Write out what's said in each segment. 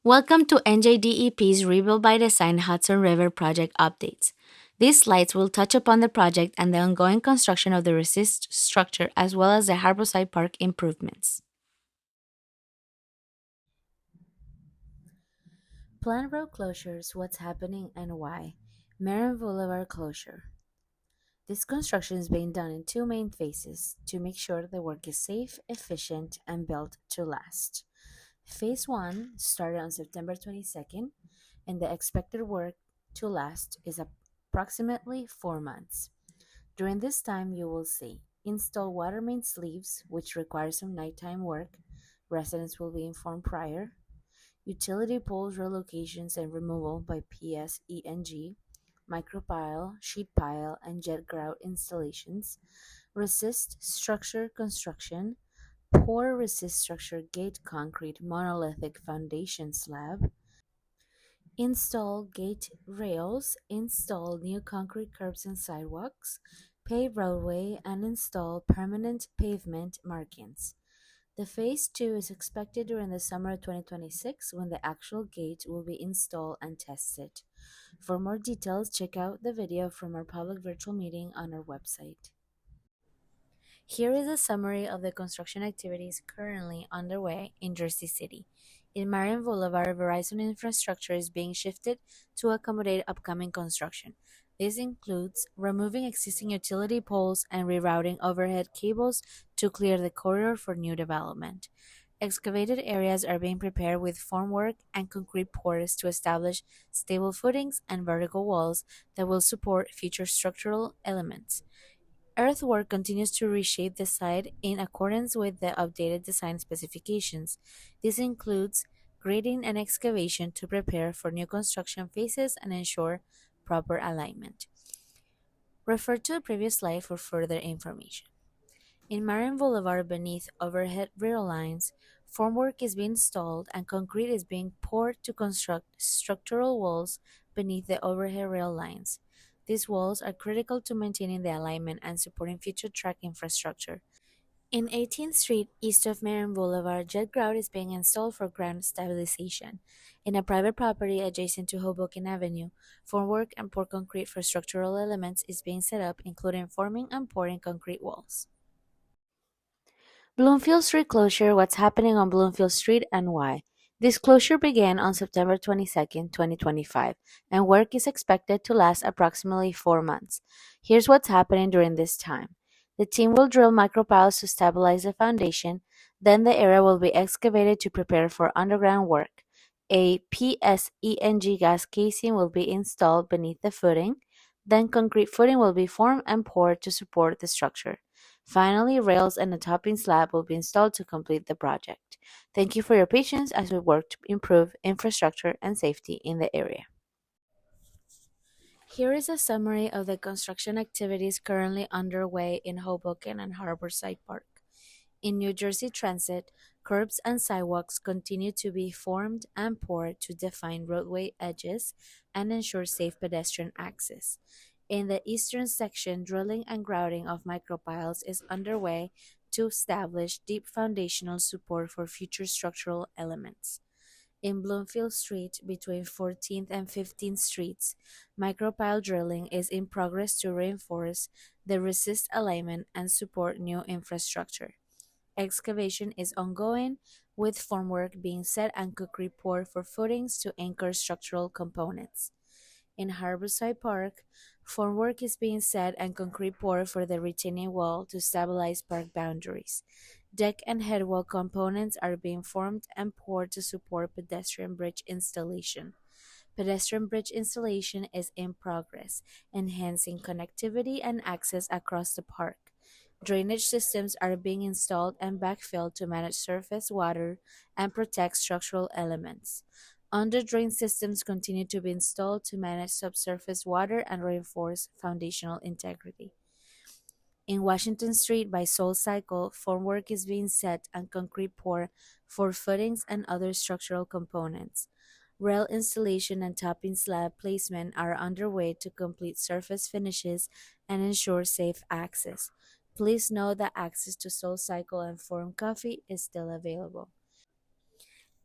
Welcome to NJDEP's Rebuild by Design Hudson River project updates. These slides will touch upon the project and the ongoing construction of the resist structure as well as the Harborside Park improvements. Planned road closures, what's happening and why. Marin Boulevard closure. This construction is being done in two main phases to make sure the work is safe, efficient, and built to last. Phase 1 started on September 22nd, and the expected work to last is approximately 4 months. During this time, you will see install water main sleeves, which require some nighttime work. Residents will be informed prior. Utility poles relocations and removal by PSENG, micropile, sheet pile, and jet grout installations. Resist structure construction, pour resist structure gate concrete monolithic foundation slab. Install gate rails, install new concrete curbs and sidewalks, pave roadway, and install permanent pavement markings. The phase 2 is expected during the summer of 2026 when the actual gate will be installed and tested. For more details, check out the video from our public virtual meeting on our website. Here is a summary of the construction activities currently underway in Jersey City. In Marion Boulevard, Verizon infrastructure is being shifted to accommodate upcoming construction. This includes removing existing utility poles and rerouting overhead cables to clear the corridor for new development. Excavated areas are being prepared with formwork and concrete pours to establish stable footings and vertical walls that will support future structural elements. Earthwork continues to reshape the site in accordance with the updated design specifications. This includes grading and excavation to prepare for new construction phases and ensure proper alignment. Refer to the previous slide for further information. In Marin Boulevard, beneath overhead rail lines, formwork is being installed and concrete is being poured to construct structural walls beneath the overhead rail lines. These walls are critical to maintaining the alignment and supporting future track infrastructure. In 18th Street, east of Marin Boulevard, jet grout is being installed for ground stabilization. In a private property adjacent to Hoboken Avenue, formwork and pour concrete for structural elements is being set up, including forming and pouring concrete walls. Bloomfield Street closure, what's happening on Bloomfield Street and why. This closure began on September 22nd, 2025, and work is expected to last approximately 4 months. Here's what's happening during this time. The team will drill micropiles to stabilize the foundation, then the area will be excavated to prepare for underground work. A PSENG gas casing will be installed beneath the footing, then concrete footing will be formed and poured to support the structure. Finally, rails and a topping slab will be installed to complete the project. Thank you for your patience as we work to improve infrastructure and safety in the area. Here is a summary of the construction activities currently underway in Hoboken and Harborside Park. In New Jersey Transit, curbs and sidewalks continue to be formed and poured to define roadway edges and ensure safe pedestrian access. In the eastern section, drilling and grouting of micropiles is underway to establish deep foundational support for future structural elements. In Bloomfield Street, between 14th and 15th Streets, micropile drilling is in progress to reinforce the resist alignment and support new infrastructure. Excavation is ongoing, with formwork being set and concrete poured for footings to anchor structural components. In Harborside Park, formwork is being set and concrete poured for the retaining wall to stabilize park boundaries. Deck and headwall components are being formed and poured to support pedestrian bridge installation. Pedestrian bridge installation is in progress, enhancing connectivity and access across the park. Drainage systems are being installed and backfilled to manage surface water and protect structural elements. Under-drain systems continue to be installed to manage subsurface water and reinforce foundational integrity. In Washington Street by Soul Cycle, formwork is being set and concrete pour for footings and other structural components. Rail installation and topping slab placement are underway to complete surface finishes and ensure safe access. Please note that access to Soul Cycle and Form Coffee is still available.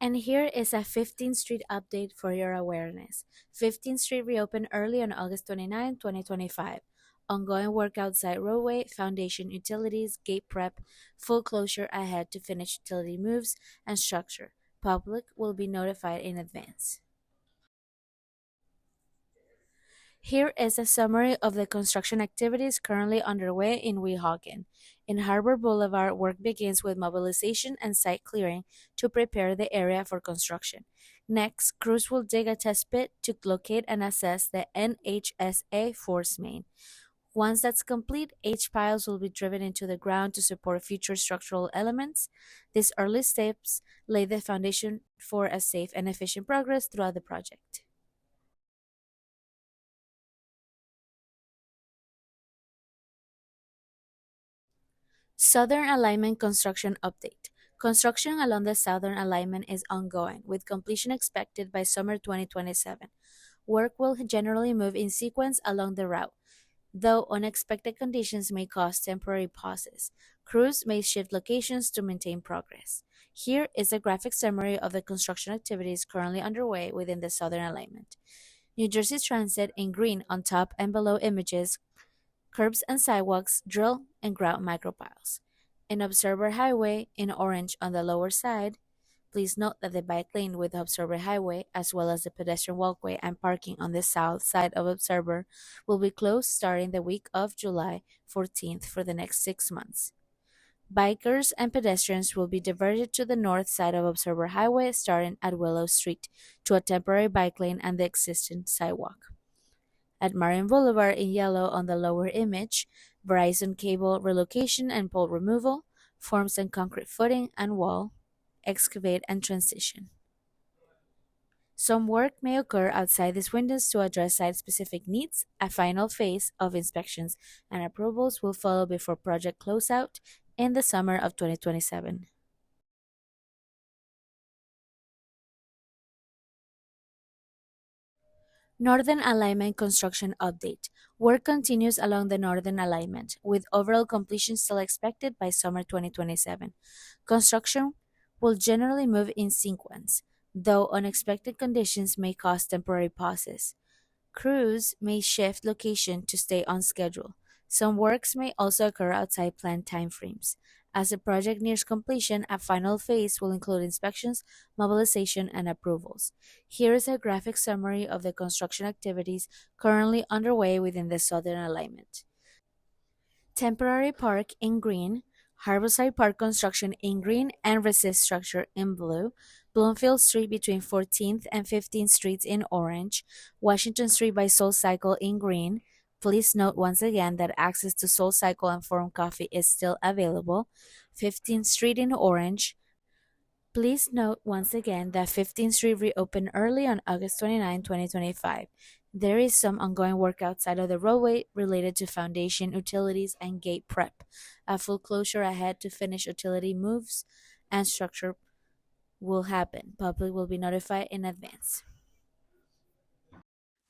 And here is a 15th Street update for your awareness. 15th Street reopened early on August 29, 2025. Ongoing work outside roadway, foundation utilities, gate prep, full closure ahead to finish utility moves and structure. Public will be notified in advance. Here is a summary of the construction activities currently underway in Weehawken. In Harbor Boulevard, work begins with mobilization and site clearing to prepare the area for construction. Next, crews will dig a test pit to locate and assess the NHSA force main. Once that's complete, H piles will be driven into the ground to support future structural elements. These early steps lay the foundation for a safe and efficient progress throughout the project. Southern Alignment Construction Update. Construction along the Southern Alignment is ongoing, with completion expected by summer 2027. Work will generally move in sequence along the route, though unexpected conditions may cause temporary pauses. Crews may shift locations to maintain progress. Here is a graphic summary of the construction activities currently underway within the Southern Alignment. New Jersey Transit in green on top and below images, curbs and sidewalks, drill and grout micropiles. In Observer Highway in orange on the lower side, please note that the bike lane with Observer Highway, as well as the pedestrian walkway and parking on the south side of Observer, will be closed starting the week of July 14th for the next 6 months. Bikers and pedestrians will be diverted to the north side of Observer Highway starting at Willow Street to a temporary bike lane and the existing sidewalk. At Marion Boulevard in yellow on the lower image, Verizon cable relocation and pole removal, forms and concrete footing and wall, excavate and transition. Some work may occur outside these windows to address site-specific needs. A final phase of inspections and approvals will follow before project closeout in the summer of 2027. Northern Alignment Construction Update. Work continues along the Northern Alignment, with overall completion still expected by summer 2027. Construction will generally move in sequence, though unexpected conditions may cause temporary pauses. Crews may shift location to stay on schedule. Some works may also occur outside planned timeframes. As the project nears completion, a final phase will include inspections, mobilization, and approvals. Here is a graphic summary of the construction activities currently underway within the Southern Alignment. Temporary Park in green, Harborside Park construction in green and resist structure in blue, Bloomfield Street between 14th and 15th Streets in orange, Washington Street by Soul Cycle in green. Please note once again that access to Soul Cycle and Forum Coffee is still available. 15th Street in orange, Please note once again that 15th Street reopened early on August 29, 2025. There is some ongoing work outside of the roadway related to foundation, utilities, and gate prep. A full closure ahead to finish utility moves and structure will happen. Public will be notified in advance.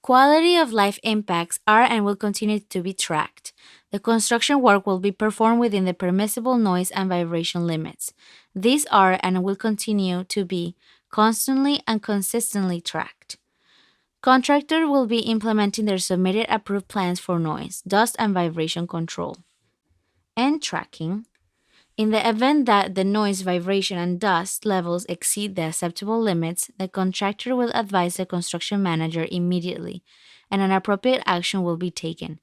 Quality of life impacts are and will continue to be tracked. The construction work will be performed within the permissible noise and vibration limits. These are and will continue to be constantly and consistently tracked. Contractor will be implementing their submitted approved plans for noise, dust, and vibration control and tracking. In the event that the noise, vibration, and dust levels exceed the acceptable limits, the contractor will advise the construction manager immediately, and an appropriate action will be taken.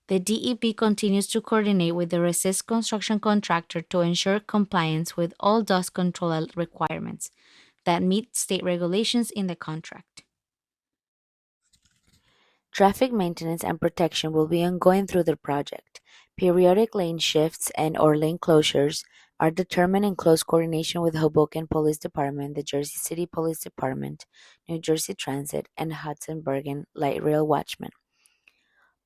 The DEP continues to coordinate with the Resist construction contractor to ensure compliance with all dust control requirements that meet state regulations in the contract. Traffic maintenance and protection will be ongoing through the project. Periodic lane shifts and/or lane closures are determined in close coordination with Hoboken Police Department, the Jersey City Police Department, New Jersey Transit, and Hudson Bergen Light Rail Watchmen.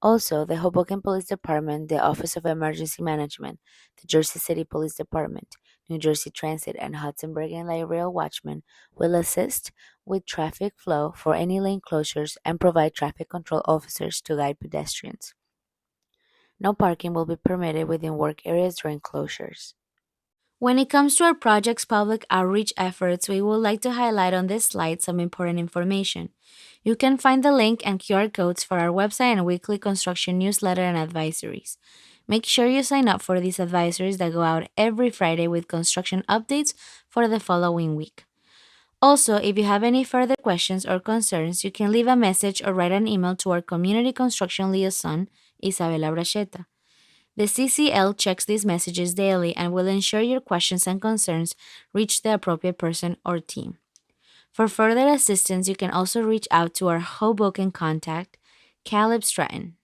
Also, the Hoboken Police Department, the Office of Emergency Management, the Jersey City Police Department, New Jersey Transit, and Hudson Bergen Light Rail Watchmen will assist with traffic flow for any lane closures and provide traffic control officers to guide pedestrians. No parking will be permitted within work areas during closures. When it comes to our project's public outreach efforts, we would like to highlight on this slide some important information. You can find the link and QR codes for our website and weekly construction newsletter and advisories. Make sure you sign up for these advisories that go out every Friday with construction updates for the following week. Also, if you have any further questions or concerns, you can leave a message or write an email to our community construction liaison, Isabela Bracheta. The CCL checks these messages daily and will ensure your questions and concerns reach the appropriate person or team. For further assistance, you can also reach out to our Hoboken contact, Caleb Stratton.